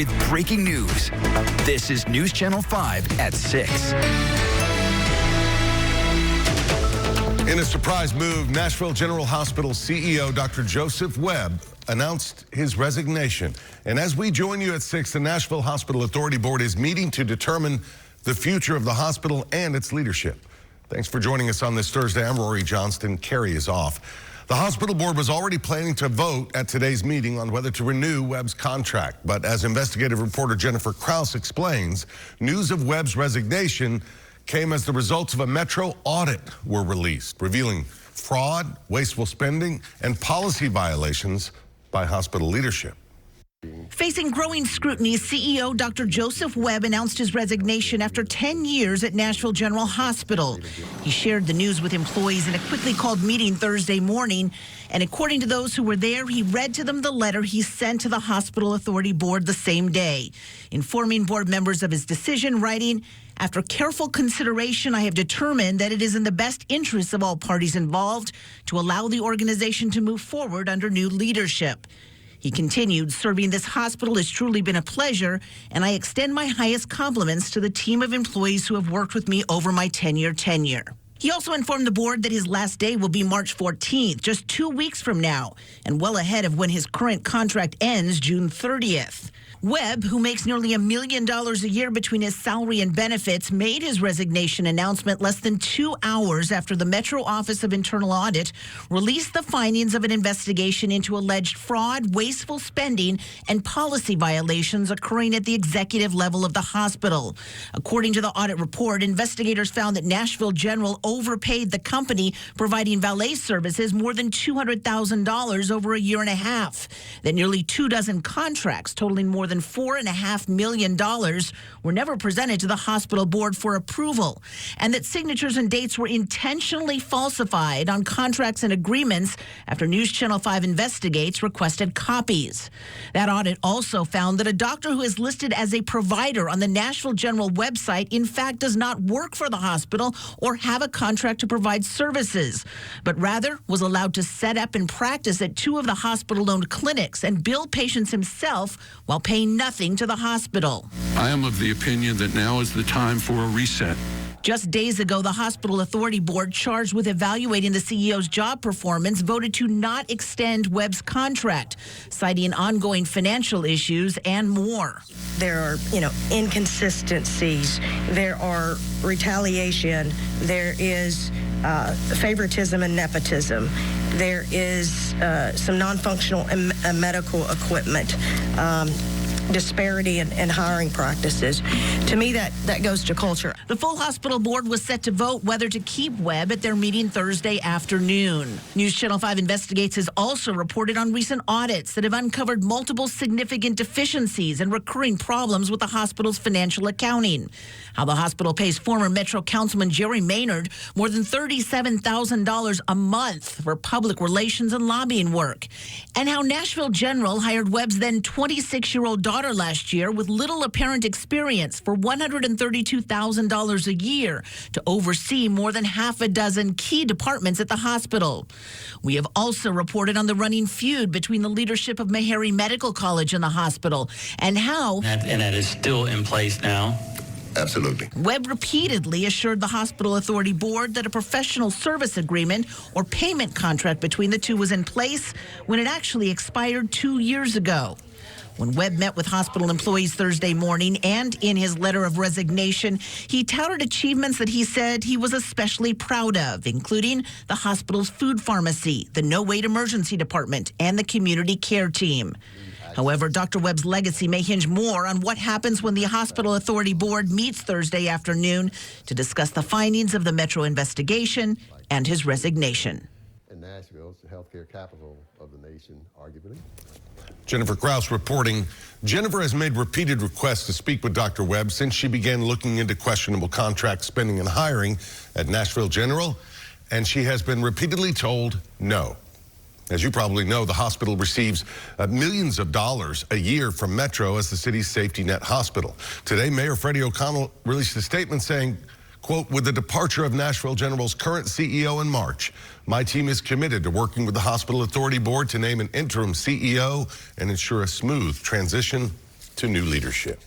with breaking news. This is News Channel 5 at 6. In a surprise move, Nashville General Hospital CEO Dr. Joseph Webb announced his resignation. And as we join you at 6, the Nashville Hospital Authority Board is meeting to determine the future of the hospital and its leadership. Thanks for joining us on this Thursday. I'm Rory Johnston. Carrie is off. The hospital board was already planning to vote at today's meeting on whether to renew Webb's contract. But as investigative reporter Jennifer Krause explains, news of Webb's resignation came as the results of a Metro audit were released, revealing fraud, wasteful spending, and policy violations by hospital leadership. Facing growing scrutiny, CEO Dr. Joseph Webb announced his resignation after 10 years at Nashville General Hospital. He shared the news with employees in a quickly called meeting Thursday morning, and according to those who were there, he read to them the letter he sent to the Hospital Authority Board the same day, informing board members of his decision, writing, "After careful consideration, I have determined that it is in the best interests of all parties involved to allow the organization to move forward under new leadership." He continued, "Serving this hospital has truly been a pleasure, and I extend my highest compliments to the team of employees who have worked with me over my 10-year tenure." He also informed the board that his last day will be March 14th, just 2 weeks from now, and well ahead of when his current contract ends June 30th. Webb, who makes nearly $1 million a year between his salary and benefits, made his resignation announcement less than 2 hours after the Metro Office of Internal Audit released the findings of an investigation into alleged fraud, wasteful spending, and policy violations occurring at the executive level of the hospital. According to the audit report, investigators found that Nashville General overpaid the company providing valet services more than $200,000 over a year and a half, that nearly 24 contracts totaling more than $4.5 million were never presented to the hospital board for approval, and that signatures and dates were intentionally falsified on contracts and agreements after News Channel 5 Investigates requested copies. That audit also found that a doctor who is listed as a provider on the Nashville General website in fact does not work for the hospital or have a contract to provide services, but rather was allowed to set up and practice at 2 of the hospital-owned clinics and bill patients himself while paying nothing to the hospital. I am of the opinion that now is the time for a reset. Just days ago, the Hospital Authority Board, charged with evaluating the CEO's job performance, voted to not extend Webb's contract, citing ongoing financial issues and more. There are, inconsistencies. There are retaliation. There is favoritism and nepotism. There is some non-functional medical equipment. Disparity in hiring practices. To me, that goes to culture. The full hospital board was set to vote whether to keep Webb at their meeting Thursday afternoon. News Channel 5 Investigates has also reported on recent audits that have uncovered multiple significant deficiencies and recurring problems with the hospital's financial accounting. How the hospital pays former Metro Councilman Jerry Maynard more than $37,000 a month for public relations and lobbying work. And how Nashville General hired Webb's then 26-year-old daughter last year with little apparent experience for $132,000 a year to oversee more than half a dozen key departments at the hospital. We have also reported on the running feud between the leadership of Meharry Medical College and the hospital, and how... And that is still in place now. Absolutely. Webb repeatedly assured the Hospital Authority Board that a professional service agreement or payment contract between the two was in place when it actually expired 2 years ago. When Webb met with hospital employees Thursday morning and in his letter of resignation, he touted achievements that he said he was especially proud of, including the hospital's food pharmacy, the no-wait emergency department, and the community care team. However, Dr. Webb's legacy may hinge more on what happens when the Hospital Authority Board meets Thursday afternoon to discuss the findings of the Metro investigation and his resignation. And Nashville is the healthcare capital of the nation, arguably. Jennifer Krause reporting. Jennifer has made repeated requests to speak with Dr. Webb since she began looking into questionable contract spending and hiring at Nashville General, and she has been repeatedly told no. As you probably know, the hospital receives millions of dollars a year from Metro as the city's safety net hospital. Today, Mayor Freddie O'Connell released a statement saying, quote, "With the departure of Nashville General's current CEO in March, my team is committed to working with the Hospital Authority Board to name an interim CEO and ensure a smooth transition to new leadership.